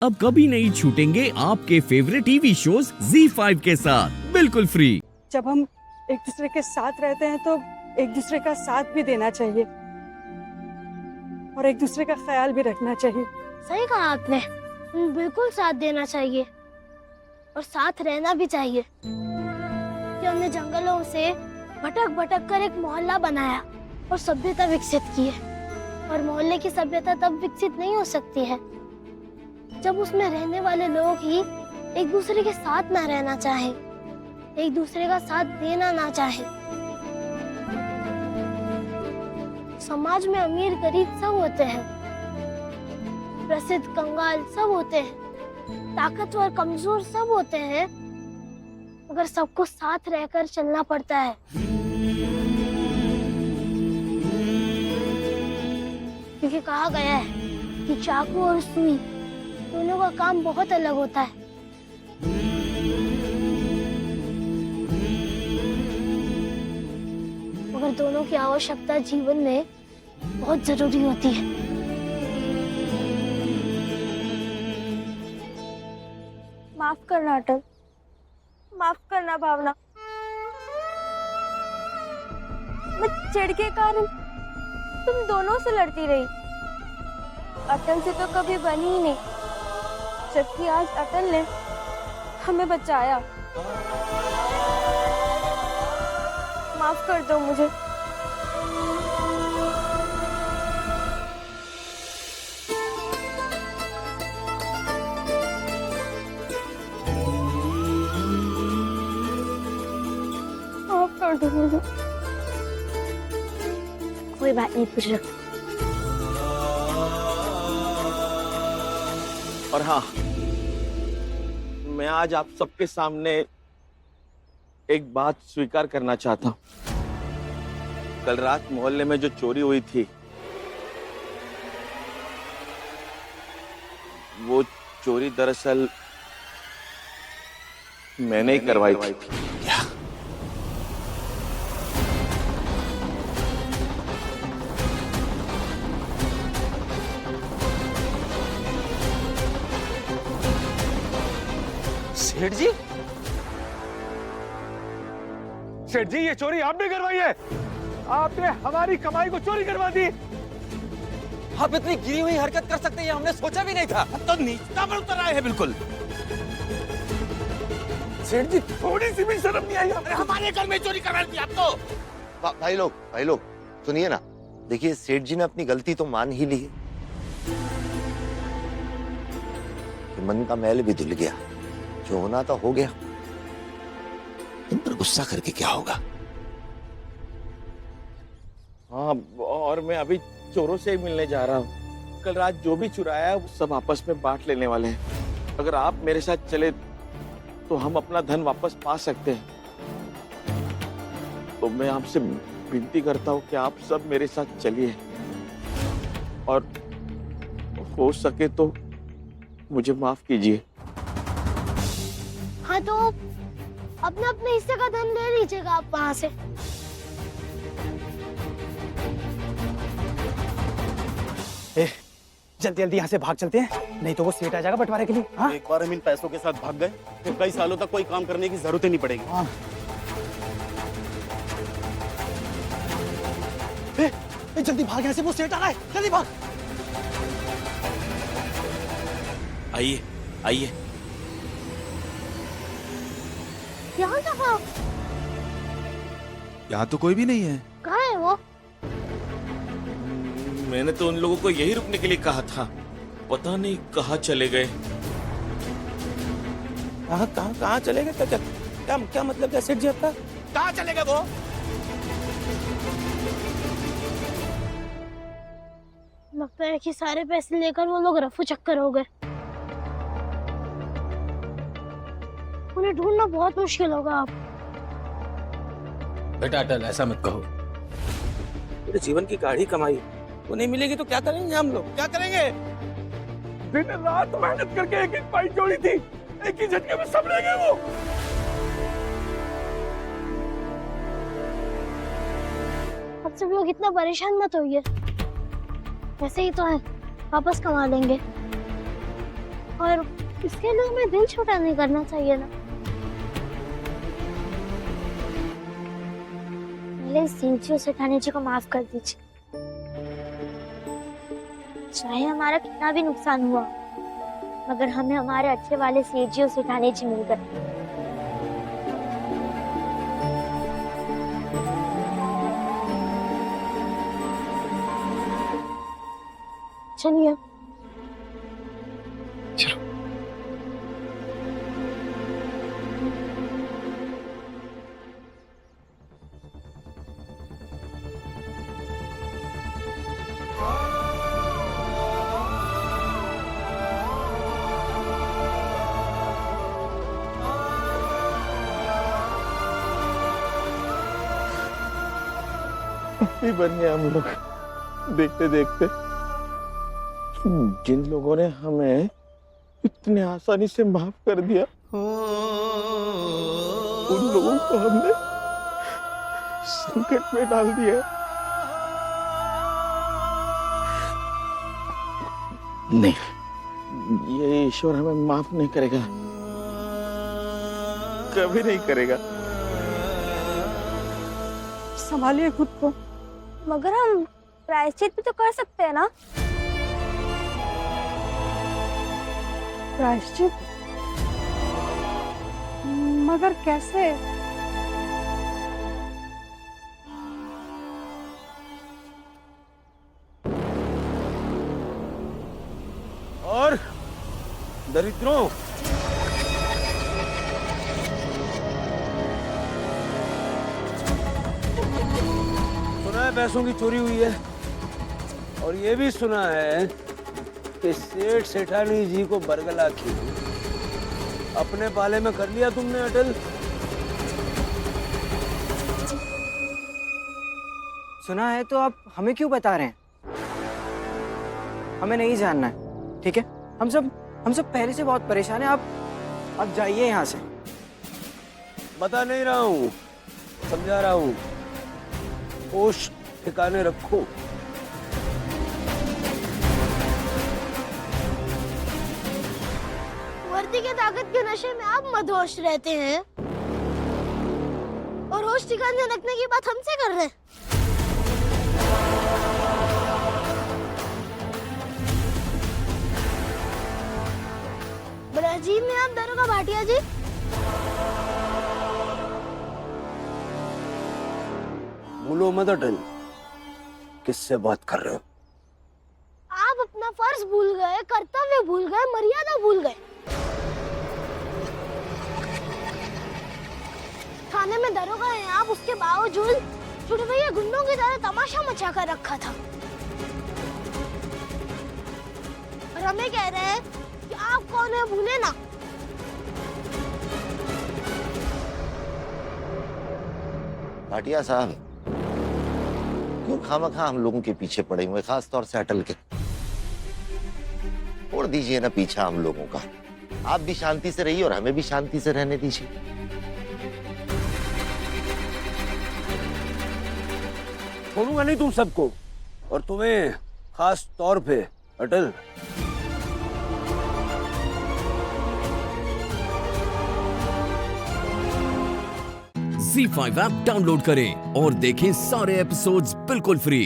अब कभी नहीं छूटेंगे आपके फेवरेट टीवी शोज ZEE5 के साथ बिल्कुल फ्री। जब हम एक दूसरे के साथ रहते हैं तो एक दूसरे का साथ भी देना चाहिए और एक दूसरे का ख्याल भी रखना चाहिए। सही कहा आपने, बिल्कुल साथ देना चाहिए और साथ रहना भी चाहिए। कि हमने जंगलों से भटक भटक कर एक मोहल्ला बनाया और सभ्यता विकसित की है, और मोहल्ले की सभ्यता तब विकसित नहीं हो सकती है जब उसमें रहने वाले लोग ही एक दूसरे के साथ ना रहना चाहें, एक दूसरे का साथ देना ना चाहें। समाज में अमीर गरीब सब होते हैं, प्रसिद्ध कंगाल सब होते हैं, ताकतवर कमजोर सब होते हैं, मगर सबको साथ रहकर चलना पड़ता है। क्योंकि कहा गया है कि चाकू और सुई दोनों का काम बहुत अलग होता है। मगर दोनों की आवश्यकता जीवन में बहुत जरूरी होती है। माफ करना अटल, माफ करना भावना। मैं चिढ़ के कारण तुम दोनों से लड़ती रही, अटल से तो कभी बनी ही नहीं, जबकि आज अटल ने हमें बचाया। माफ कर दो मुझे। माफ कर दो मुझे। कोई बात नहीं, पूछ रहा। और हाँ, मैं आज आप सबके सामने एक बात स्वीकार करना चाहता हूँ। कल रात मोहल्ले में जो चोरी हुई थी, वो चोरी दरअसल मैंने ही करवाई थी। क्या? सेठ जी, सेठ जी, ये चोरी आपने करवाई है? आपने हमारी कमाई को चोरी करवा दी। आप इतनी गिरी हुई हरकत कर सकते हैं, हमने सोचा भी नहीं था। तो नीचता पर उतर आए हैं बिल्कुल। सेठ जी, थोड़ी सी भी शर्म नहीं आई? अरे हमारे घर में चोरी करवा दी आप तो। भाई लोग सुनिए ना, देखिए सेठ जी ने अपनी गलती तो मान ही ली है, कि मन का मैल भी धुल गया, जो होना तो हो गया। इन पर गुस्सा करके क्या होगा? हाँ, और मैं अभी चोरों से ही मिलने जा रहा हूँ। कल रात जो भी चुराया है वो सब आपस में बांट लेने वाले हैं। अगर आप मेरे साथ चले तो हम अपना धन वापस पा सकते हैं। तो मैं आपसे विनती करता हूँ कि आप सब मेरे साथ चलिए, और हो सके तो मुझे माफ कीजिए। हाँ, तो अपने अपने हिस्से का धन ले लीजिएगा आप वहाँ से। जल्दी जल्दी यहाँ से भाग चलते हैं, नहीं तो वो सेठ आ जाएगा बंटवारे के लिए। हाँ? एक बार हम इन पैसों के साथ भाग गए तो कई सालों तक कोई काम करने की जरूरत ही नहीं पड़ेगी। हाँ। जल्दी भाग यहाँ से, वो सेठ आ रहा है, जल्दी भाग। आइए आइए। यहाँ कहाँ? यहाँ तो कोई भी नहीं है। कहाँ है वो? मैंने तो उन लोगों को यही रुकने के लिए कहा था, पता नहीं कहाँ चले गए। कहाँ चले गए? क्या मतलब है सेठ जी आपका? कहाँ चले गए वो? लगता है कि सारे पैसे लेकर वो लोग रफू चक्कर हो गए। उन्हें ढूंढना बहुत मुश्किल होगा। आप बेटा अटल, ऐसा मत कहो। पूरे जीवन की गाढ़ी कमाई वो नहीं मिलेगी तो क्या करेंगे हम लोग? क्या करेंगे? दिन रात मेहनत करके एक एक पाई जोड़ी थी, एक ही झटके में सब ले गए वो। अब सब लोग इतना परेशान मत होइए, वैसे ही तो है, वापस कमा लेंगे। और इसके लिए हमें दिल छोटा नहीं करना चाहिए ना। पहले सेठियों सेठानी जी को माफ कर दीजिए। चाहे हमारा कितना भी नुकसान हुआ, मगर हमें हमारे अच्छे वाले सेठियों सेठानी जी मिल गए। चलिए भी बन गए हम लोग देखते देखते। जिन लोगों ने हमें इतने आसानी से माफ कर दिया, उन लोगों को हमने संकट में डाल दिया। नहीं, ये ईश्वर हमें माफ नहीं करेगा, कभी नहीं करेगा। संभालिए खुद को। मगर हम प्रायश्चित भी तो कर सकते हैं ना। प्रायश्चित? मगर कैसे? और दरिद्रों, सुना है पैसों की चोरी हुई है, और ये भी सुना है कि सेठ सेठानी जी को बरगला की अपने पाले में कर लिया तुमने अटल। सुना है तो आप हमें क्यों बता रहे हैं? हमें नहीं जानना है, ठीक है? हम सब पहले से बहुत परेशान हैं। आप जाइए यहाँ से। बता नहीं रहा हूँ, समझा रहा हूँ। होश ठिकाने रखो। वर्दी के ताकत के नशे में आप मदहोश रहते हैं और होश ठिकाने रखने की बात हमसे कर रहे हैं। ब्राजील में आप दारोगा भाटिया जी, भूलो मत अटल, किससे बात कर रहे हो? आप अपना फर्ज भूल गए, कर्तव्य भूल गए, मर्यादा भूल गए। थाने में दरोगा हैं आप, उसके बावजूद छुड़वैया गुंडों की तरह तमाशा मचा कर रखा था। और हमें कह रहे हैं कि आप कौन है भूले ना। भाटिया साहब, क्यों खामखा हम लोगों के पीछे पड़े हुए, खास तौर से अटल के? छोड़ दीजिए ना पीछा हम लोगों का। आप भी शांति से रहिए और हमें भी शांति से रहने दीजिए। छोड़ूंगा नहीं तुम सबको, और तुम्हें खास तौर पे अटल। Z5 ऐप डाउनलोड करें और देखें सारे एपिसोड्स बिल्कुल फ्री।